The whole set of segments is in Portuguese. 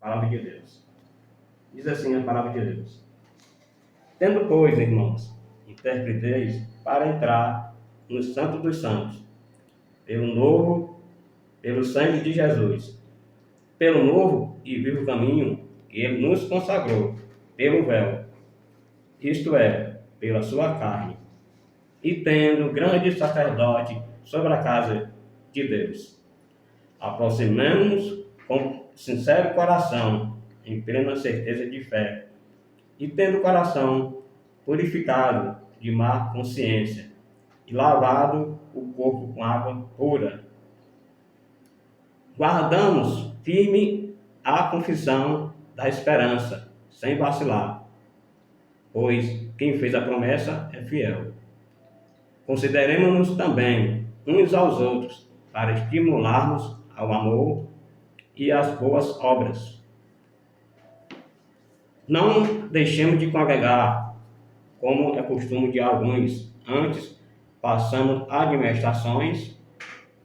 palavra de Deus. Diz assim a palavra de Deus: tendo, pois, irmãos, interpreteis para entrar no Santo dos Santos, pelo sangue de Jesus, pelo novo e vivo caminho que ele nos consagrou, pelo véu, isto é, pela sua carne, e tendo grande sacerdote sobre a casa de Deus, aproximemo-nos com sincero coração, em plena certeza de fé, e tendo o coração purificado de má consciência, e lavado o corpo com água pura, guardamos firme a confissão da esperança, sem vacilar, pois quem fez a promessa é fiel. Consideremos-nos também uns aos outros, para estimularmos ao amor e às boas obras. Não deixemos de congregar, como é costume de alguns, antes passamos admoestações,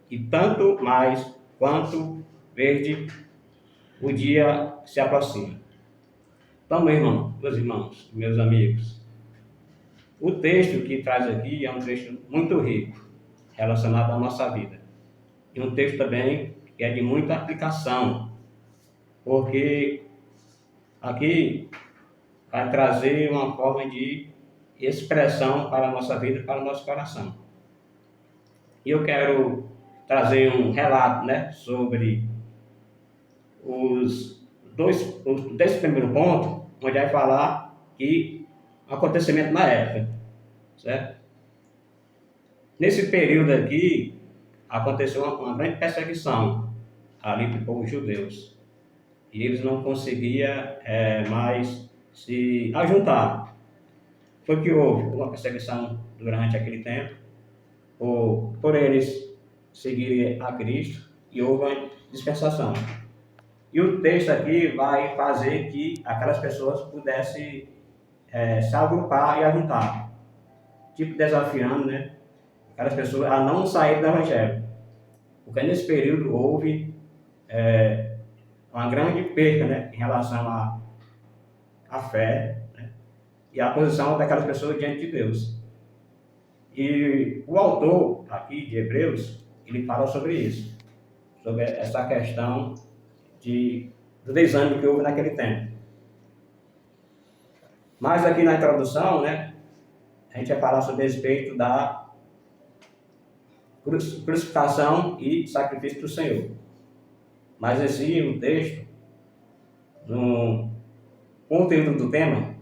e tanto mais quanto verde o dia se aproxima. Então, meus irmãos, meus amigos, o texto que traz aqui é um texto muito rico, relacionado à nossa vida. E um texto também que é de muita aplicação, porque aqui vai trazer uma forma de expressão para a nossa vida e para o nosso coração. E eu quero trazer um relato, sobre desse primeiro ponto, onde vai falar que acontecimento na época, certo? Nesse período aqui, aconteceu uma grande perseguição ali para o povo judeus. E eles não conseguiam mais se ajuntar. Foi que houve uma perseguição durante aquele tempo, por eles seguirem a Cristo, e houve uma dispersação. E o texto aqui vai fazer que aquelas pessoas pudessem se agrupar e ajuntar, tipo desafiando, aquelas pessoas a não sair do Evangelho. Porque nesse período houve uma grande perca, em relação à fé, e à posição daquelas pessoas diante de Deus. E o autor aqui de Hebreus, ele fala sobre isso, sobre essa questão do desânimo que houve naquele tempo. Mas aqui na introdução, a gente vai falar sobre o respeito da crucificação e sacrifício do Senhor. Mas assim, o texto, no conteúdo do tema,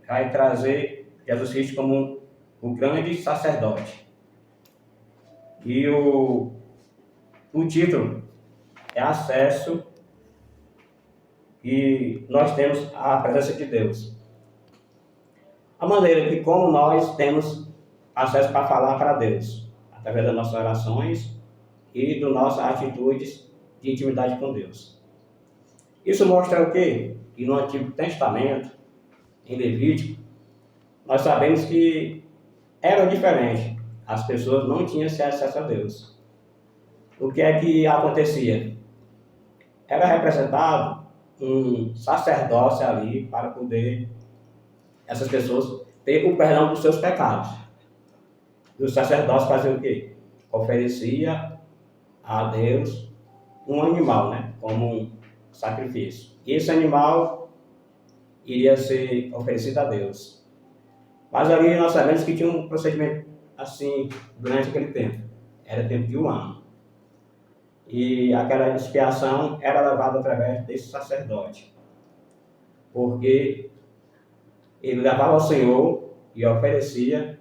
vai trazer Jesus Cristo como o grande sacerdote. E o título é Acesso, e nós temos a presença de Deus. A maneira que como nós temos acesso para falar para Deus, através das nossas orações e das nossas atitudes de intimidade com Deus. Isso mostra o quê? Que no Antigo Testamento, em Levítico, nós sabemos que era diferente. As pessoas não tinham acesso a Deus. O que é que acontecia? Era representado um sacerdócio ali para poder essas pessoas ter o perdão dos seus pecados. E o sacerdócio fazia o quê? Oferecia a Deus um animal, como um sacrifício. E esse animal iria ser oferecido a Deus. Mas ali nós sabemos que tinha um procedimento assim durante aquele tempo. Era tempo de um ano. E aquela expiação era levada através desse sacerdote. Porque ele levava ao Senhor e oferecia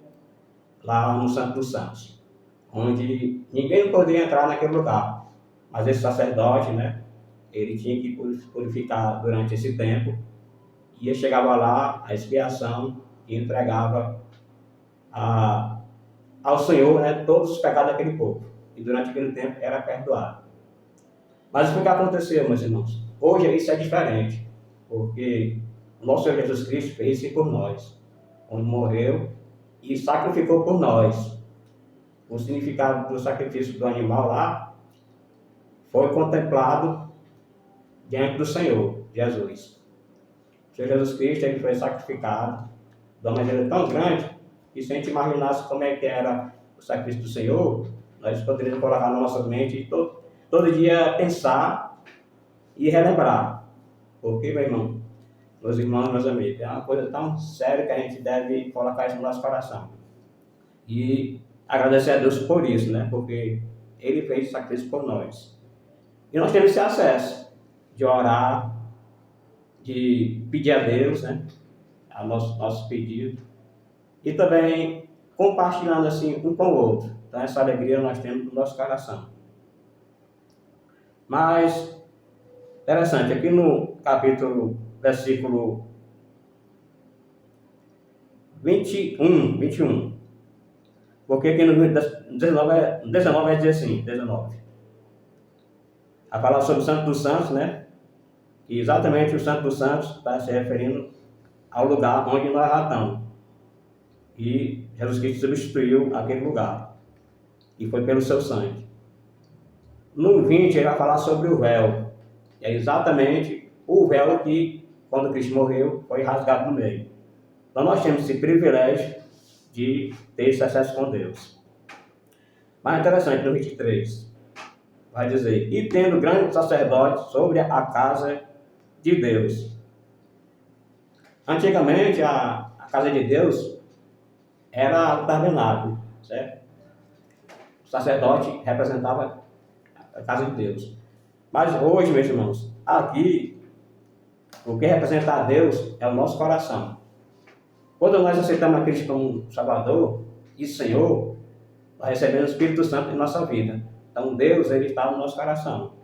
lá no Santo dos Santos, onde ninguém poderia entrar naquele lugar. Mas esse sacerdote, ele tinha que purificar durante esse tempo, e chegava lá a expiação e entregava ao Senhor, todos os pecados daquele povo. E durante aquele tempo era perdoado. Mas o que aconteceu, meus irmãos? Hoje isso é diferente, porque o nosso Senhor Jesus Cristo fez isso por nós, quando morreu e sacrificou por nós. O significado do sacrifício do animal lá foi contemplado diante do Senhor. Jesus. O Senhor Jesus Cristo, ele foi sacrificado de uma maneira tão grande que, se a gente imaginasse como é que era o sacrifício do Senhor, nós poderíamos colocar na nossa mente e todo dia pensar e relembrar. Porque, meu irmão, meus irmãos, meus amigos, é uma coisa tão séria que a gente deve colocar isso no nosso coração. E agradecer a Deus por isso, né? Porque Ele fez o sacrifício por nós. E nós temos esse acesso de orar, de pedir a Deus, né? A nosso pedido. E também compartilhando assim um com o outro. Então essa alegria nós temos no nosso coração. Mas, interessante, aqui no capítulo, versículo 21, porque aqui no 19 vai dizer assim, 19. A falar sobre o Santo dos Santos, né? E exatamente o Santo dos Santos está se referindo ao lugar onde nós já estamos. E Jesus Cristo substituiu aquele lugar. E foi pelo seu sangue. No 20 ele vai falar sobre o véu. E é exatamente o véu que, quando Cristo morreu, foi rasgado no meio. Então nós temos esse privilégio de ter esse acesso com Deus. Mais interessante, no 23, vai dizer: e tendo grande sacerdote sobre a casa de Deus. Antigamente, a casa de Deus era o tabernáculo, certo? O sacerdote representava a casa de Deus. Mas hoje, meus irmãos, aqui, o que representa a Deus é o nosso coração. Quando nós aceitamos a Cristo como Salvador e Senhor, nós recebemos o Espírito Santo em nossa vida. Então Deus, ele está no nosso coração.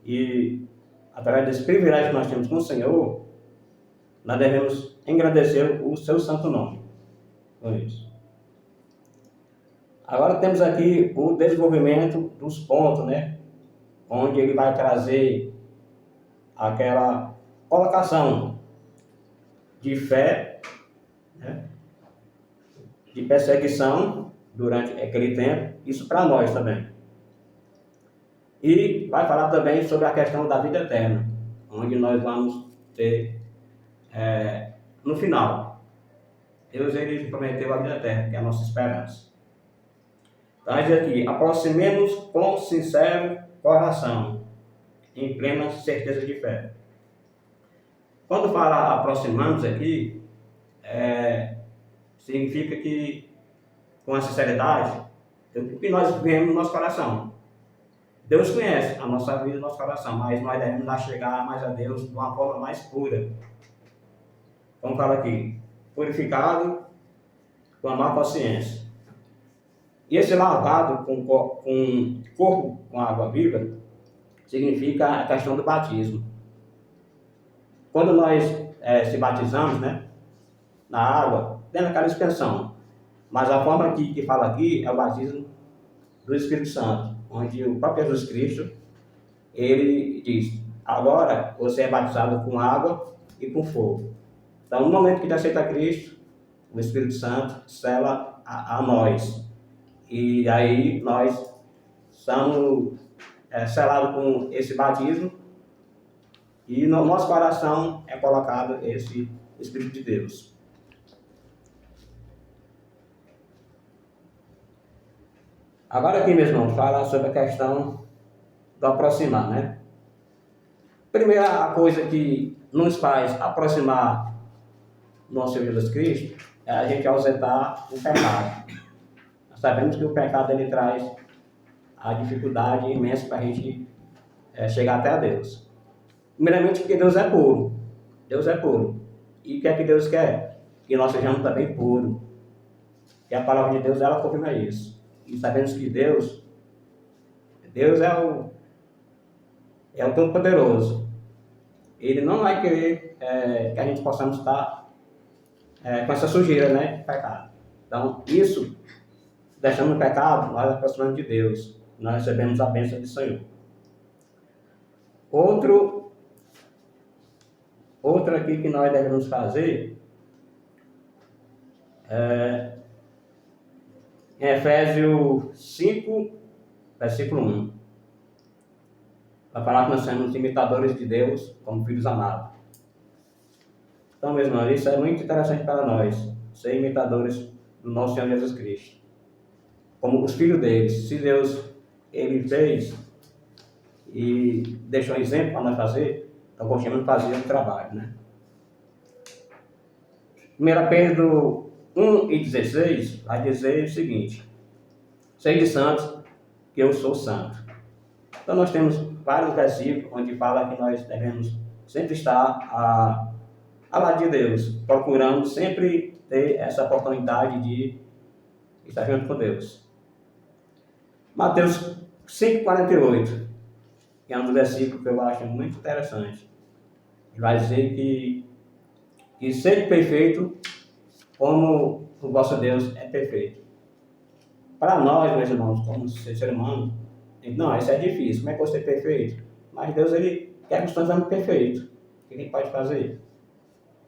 E através desse privilégio que nós temos com o Senhor, nós devemos engrandecer o seu santo nome. Com isso. Agora temos aqui o desenvolvimento dos pontos, né? Onde ele vai trazer aquela colocação de fé, né? De perseguição durante aquele tempo, isso para nós também. E vai falar também sobre a questão da vida eterna, onde nós vamos ter, no final, Deus ele prometeu a vida eterna, que é a nossa esperança. Então, diz aqui: aproximemos com sincero coração, em plena certeza de fé. Quando fala aproximamos aqui, significa que, com a sinceridade, o que nós vemos no nosso coração. Deus conhece a nossa vida e o nosso coração, mas nós devemos lá chegar mais a Deus de uma forma mais pura. Como fala aqui, purificado com a má consciência. E esse lavado com corpo com água viva significa a questão do batismo. Quando nós se batizamos, né, na água, tem aquela expansão. Mas a forma que fala aqui é o batismo do Espírito Santo, onde o próprio Jesus Cristo, ele diz: agora você é batizado com água e com fogo. Então, no momento que você aceita Cristo, o Espírito Santo sela a nós. E aí nós somos selados com esse batismo e no nosso coração é colocado esse Espírito de Deus. Agora aqui, meus irmãos, falar sobre a questão do aproximar, né? Primeira coisa que nos faz aproximar do nosso Senhor Jesus Cristo é a gente ausentar o pecado. Nós sabemos que o pecado ele traz a dificuldade imensa para a gente chegar até a Deus. Primeiramente porque Deus é puro. Deus é puro. E o que é que Deus quer? Que nós sejamos também puros. E a palavra de Deus, ela confirma isso. E sabemos que Deus é o Todo-Poderoso. Ele não vai querer que a gente possamos estar com essa sujeira, né, de pecado. Então, isso, deixando o pecado, nós aproximamos de Deus. Nós recebemos a bênção do Senhor. Outro aqui que nós devemos fazer em Efésios 5, versículo 1. Vai falar que nós somos imitadores de Deus como filhos amados. Então, meus irmãos, isso é muito interessante para nós, ser imitadores do nosso Senhor Jesus Cristo. Como os filhos deles. Se Deus, Ele fez e deixou um exemplo para nós fazer, então continuamos fazendo o trabalho, né? 1 Pedro 1:16 vai dizer o seguinte: sede santos, que eu sou santo. Então nós temos vários versículos onde fala que nós devemos sempre estar ao lado de Deus, procurando sempre ter essa oportunidade de estar junto com Deus. Mateus 5:48, que é um dos versículos que eu acho muito interessante. Ele vai dizer que sede perfeito como o vosso Deus é perfeito. Para nós, meus irmãos, como ser humano, não, isso é difícil. Como é que eu vou ser perfeito? Mas Deus, Ele quer que nós sejamos perfeitos. O que Ele pode fazer?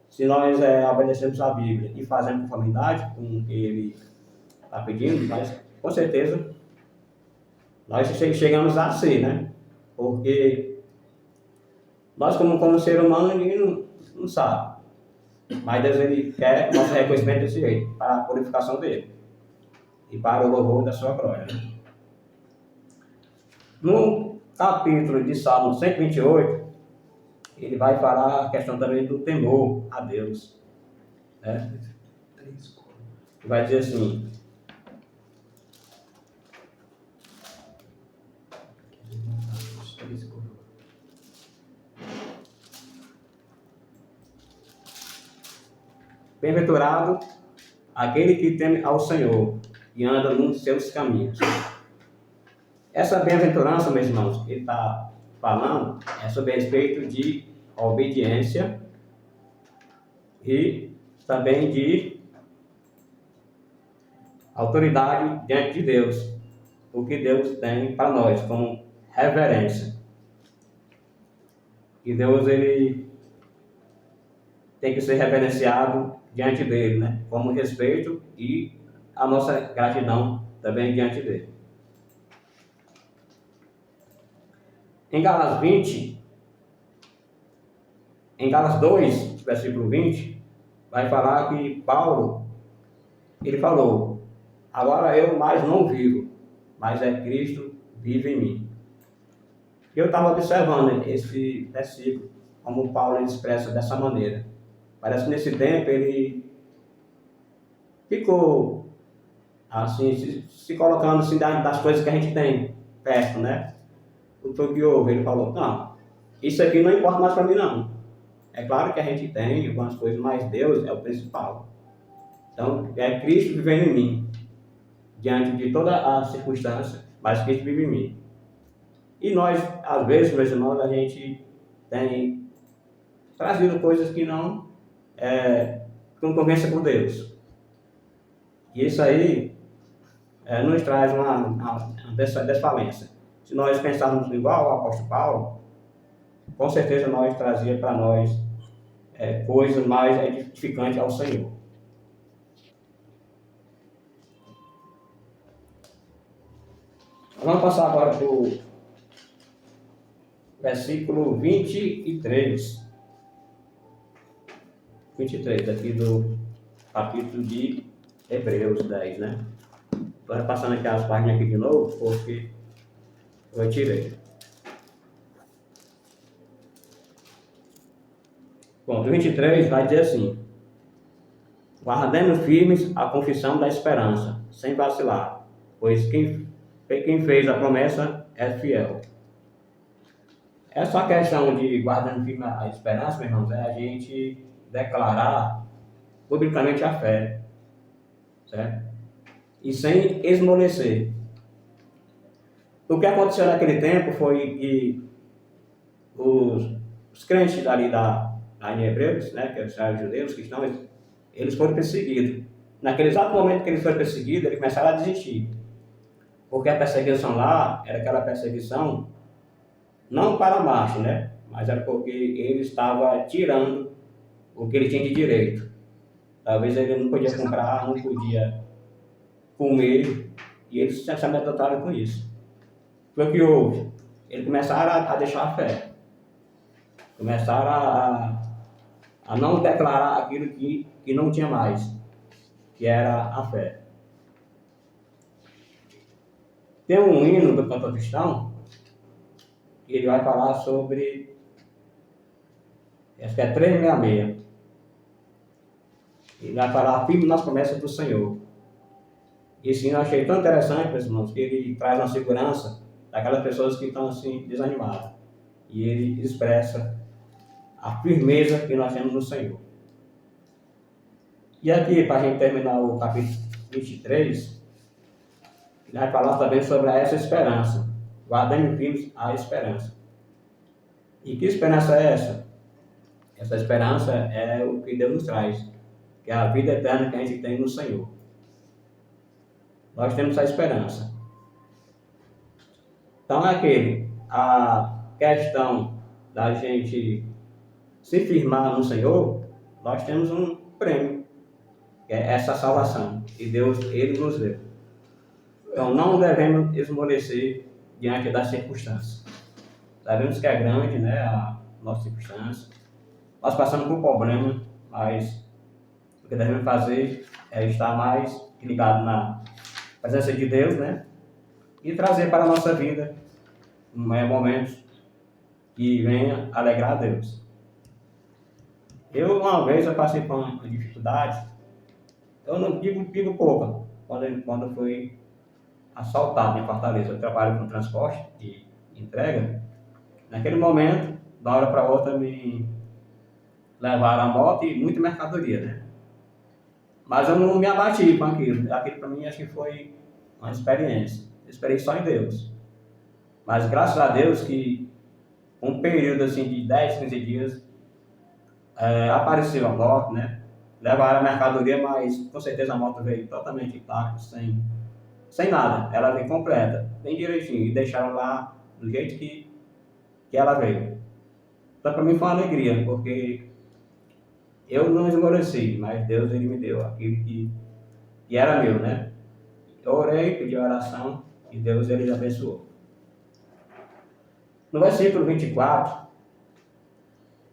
Se nós obedecemos a Bíblia e fazemos conformidade com o que Ele está pedindo, mas com certeza nós chegamos a ser, né? Porque nós, como ser humano, ninguém não sabe. Mas Deus, Ele quer nosso reconhecimento desse jeito, para a purificação dele e para o louvor da sua glória. No capítulo de Salmo 128, ele vai falar a questão também do temor a Deus, né? Ele vai dizer assim: bem-aventurado aquele que teme ao Senhor e anda nos seus caminhos. Essa bem-aventurança, meus irmãos, que ele está falando é sobre a respeito de obediência e também de autoridade diante de Deus, o que Deus tem para nós como reverência. E Deus, Ele tem que ser reverenciado diante dele, né? Como respeito e a nossa gratidão também diante dele. Em Gálatas 2, versículo 20, vai falar que Paulo, ele falou: agora eu mais não vivo, mas é Cristo vive em mim. Eu estava observando esse versículo, como Paulo expressa dessa maneira. Parece que nesse tempo ele ficou assim, se colocando assim das coisas que a gente tem perto, né? O que houve, ele falou: não, isso aqui não importa mais para mim, não. É claro que a gente tem algumas coisas, mas Deus é o principal. Então, é Cristo vivendo em mim, diante de toda a circunstância, mas Cristo vive em mim. E nós, às vezes, meus irmãos, a gente tem trazido coisas que não convivência com Deus. E isso aí nos traz uma desfalência. Se nós pensarmos igual ao apóstolo Paulo, com certeza nós trazia para nós coisas mais edificantes ao Senhor. Vamos passar agora para o versículo 23. 23, aqui do capítulo de Hebreus 10, né? Estou repassando aqui as páginas aqui de novo, porque eu tirei. Bom, o 23 vai dizer assim: guardemos firmes a confissão da esperança, sem vacilar, pois quem fez a promessa é fiel. Essa questão de guardando firme a esperança, meus irmãos, é a gente declarar publicamente a fé, certo? E sem esmorecer. O que aconteceu naquele tempo foi que os crentes ali em Hebreus, né, que eram judeus, cristãos, eles foram perseguidos. Naquele exato momento que eles foram perseguidos, eles começaram a desistir. Porque a perseguição lá era aquela perseguição não para macho, né? Mas era porque ele estava tirando o que ele tinha de direito. Talvez ele não podia comprar, não podia comer, e eles se amedrontaram com isso. Foi o que houve. eles começaram a deixar a fé. Começaram a não declarar aquilo que não tinha mais, que era a fé. Tem um hino do cantor cristão, que ele vai falar sobre, acho que é 366. Ele vai falar firme nas promessas do Senhor. Esse hino eu achei tão interessante, meus irmãos, que ele traz uma segurança daquelas pessoas que estão assim desanimadas. E ele expressa a firmeza que nós temos no Senhor. E aqui, para a gente terminar o capítulo 23, ele vai falar também sobre essa esperança. Guardando firmes a esperança. E que esperança é essa? Essa esperança é o que Deus nos traz, que é a vida eterna que a gente tem no Senhor. Nós temos essa esperança. Então é aquele, a questão da gente se firmar no Senhor, nós temos um prêmio, que é essa salvação que Deus, Ele nos deu. Então não devemos esmorecer diante das circunstâncias. Sabemos que é grande, né, a nossa circunstância. Nós passamos por problema, mas o que devemos fazer é estar mais ligado na presença de Deus, né? E trazer para a nossa vida momentos que venha alegrar a Deus. Eu, uma vez, eu passei por uma dificuldade, eu não digo pouca, quando eu fui assaltado em Fortaleza. Eu trabalho com transporte de entrega. Naquele momento, da hora para outra, me levaram a moto e muita mercadoria, né? Mas eu não me abati com aquilo. Aquilo para mim acho que foi uma experiência. Eu esperei só em Deus. Mas graças a Deus que um período assim de 10, 15 dias apareceu a moto, né? Levaram a mercadoria, mas com certeza a moto veio totalmente intacta, sem nada. Ela veio completa, bem direitinho. E deixaram lá do jeito que ela veio. Então para mim foi uma alegria, porque eu não esmoreci, mas Deus ele me deu aquilo que era meu, né? Eu orei, pedi oração e Deus ele abençoou. No versículo 24,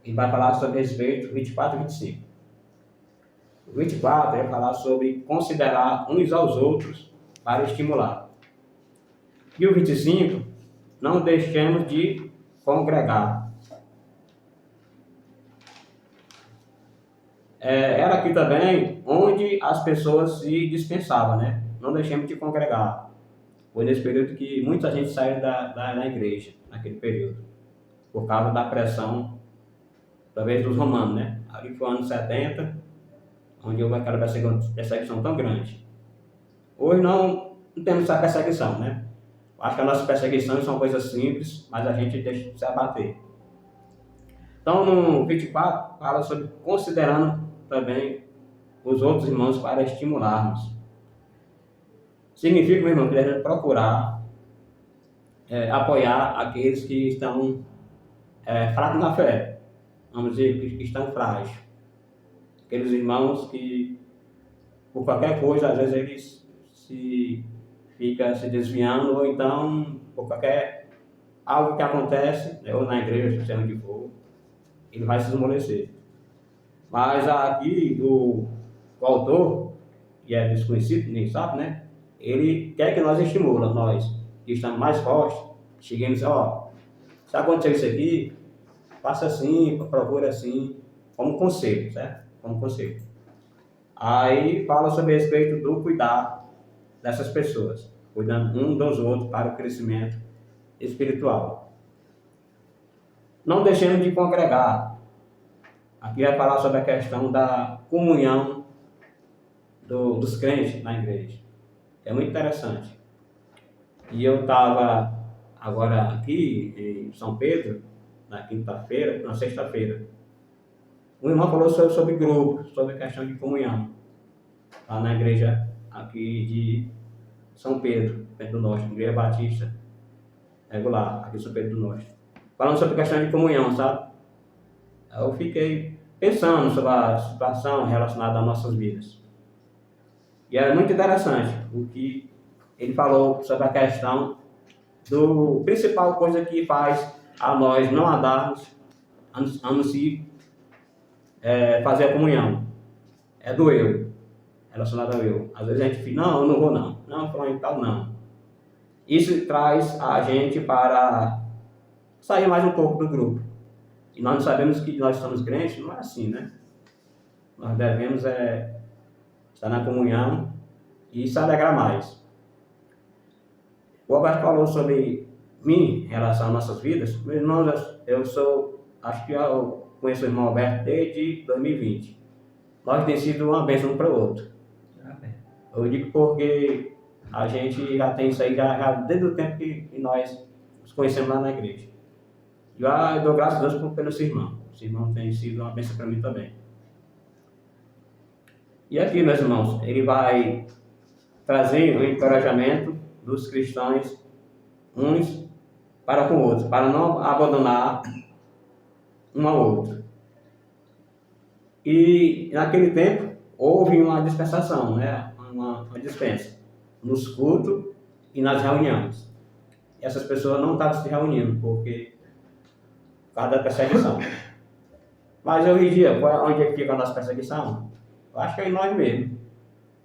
ele vai falar sobre respeito, 24 e 25. O 24 vai falar sobre considerar uns aos outros para estimular. E o 25, não deixemos de congregar. Era aqui também onde as pessoas se dispensavam, né? Não deixemos de congregar. Foi nesse período que muita gente saiu da igreja, naquele período, por causa da pressão, talvez dos romanos, né? Ali foi o ano 70, onde houve aquela perseguição tão grande. Hoje não temos essa perseguição, né? Acho que as nossas perseguições são coisas simples, mas a gente deixa de se abater. Então, no 24, fala sobre considerando também os outros irmãos para estimularmos. Significa, meu irmão, que devemos procurar apoiar aqueles que estão fracos na fé. Vamos dizer, que estão frágeis. Aqueles irmãos que, por qualquer coisa, às vezes eles ficam se desviando, ou então, por qualquer algo que acontece, né, ou na igreja, seja onde for, ele vai se esmorecer. Mas aqui, o autor, que é desconhecido, nem sabe, né? Ele quer que nós estimulamos, nós que estamos mais fortes, cheguemos, se acontecer isso aqui, faça assim, procure assim, como conselho, certo? Como conselho. Aí fala sobre a respeito do cuidar dessas pessoas, cuidando um dos outros para o crescimento espiritual. Não deixemos de congregar. Aqui vai falar sobre a questão da comunhão dos crentes na igreja. É muito interessante. E eu estava agora aqui em São Pedro, na quinta-feira, na sexta-feira. O irmão falou sobre grupo, sobre a questão de comunhão. Lá na igreja aqui de São Pedro, Pedro do Norte, Igreja Batista regular, aqui em São Pedro do Norte. Falando sobre a questão de comunhão, sabe? Eu fiquei pensando sobre a situação relacionada às nossas vidas. E era muito interessante o que ele falou sobre a questão do principal coisa que faz a nós não andarmos, a não se fazer a comunhão. É do eu, relacionado ao eu. Às vezes a gente fica, não, eu não vou não. Não, fulano e tal, não. Isso traz a gente para sair mais um pouco do grupo. E nós não sabemos que nós somos crentes, não é assim, né? Nós devemos estar na comunhão e se alegrar mais. O Alberto falou sobre mim em relação às nossas vidas. Meus irmãos, acho que eu conheço o irmão Alberto desde 2020. Nós temos sido uma bênção um para o outro. Eu digo porque a gente já tem isso aí já desde o tempo que nós nos conhecemos lá na igreja. Eu dou graças a Deus pelo seu irmão. Esse irmão tem sido uma bênção para mim também. E aqui, meus irmãos, ele vai trazer o encorajamento dos cristãos uns para com outros, para não abandonar um ao outro. E naquele tempo houve uma dispensação, né? uma dispensa nos cultos e nas reuniões. E essas pessoas não estavam se reunindo por causa da perseguição. Mas hoje em dia, onde é que fica a nossa perseguição? Eu acho que é em nós mesmos.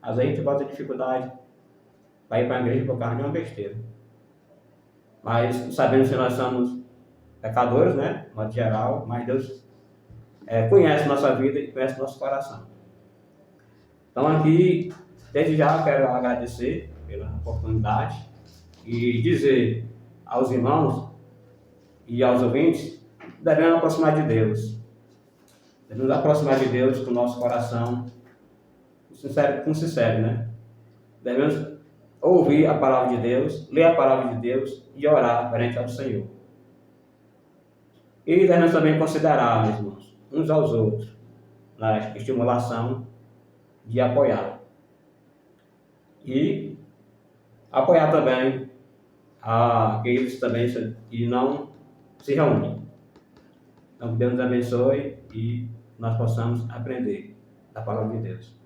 Às vezes a gente bota dificuldade para ir para a igreja por causa de uma besteira. Mas sabemos que nós somos pecadores, né? De modo geral, mas Deus conhece nossa vida e conhece nosso coração. Então aqui, desde já, quero agradecer pela oportunidade e dizer aos irmãos e aos ouvintes, devemos aproximar de Deus. Devemos aproximar de Deus com o nosso coração sincero, né? Devemos ouvir a palavra de Deus, ler a palavra de Deus e orar perante ao Senhor. E devemos também considerar, meus irmãos, uns aos outros, na estimulação de apoiar. E apoiar também aqueles também que não se reúnem. Então, que Deus nos abençoe e nós possamos aprender da palavra de Deus.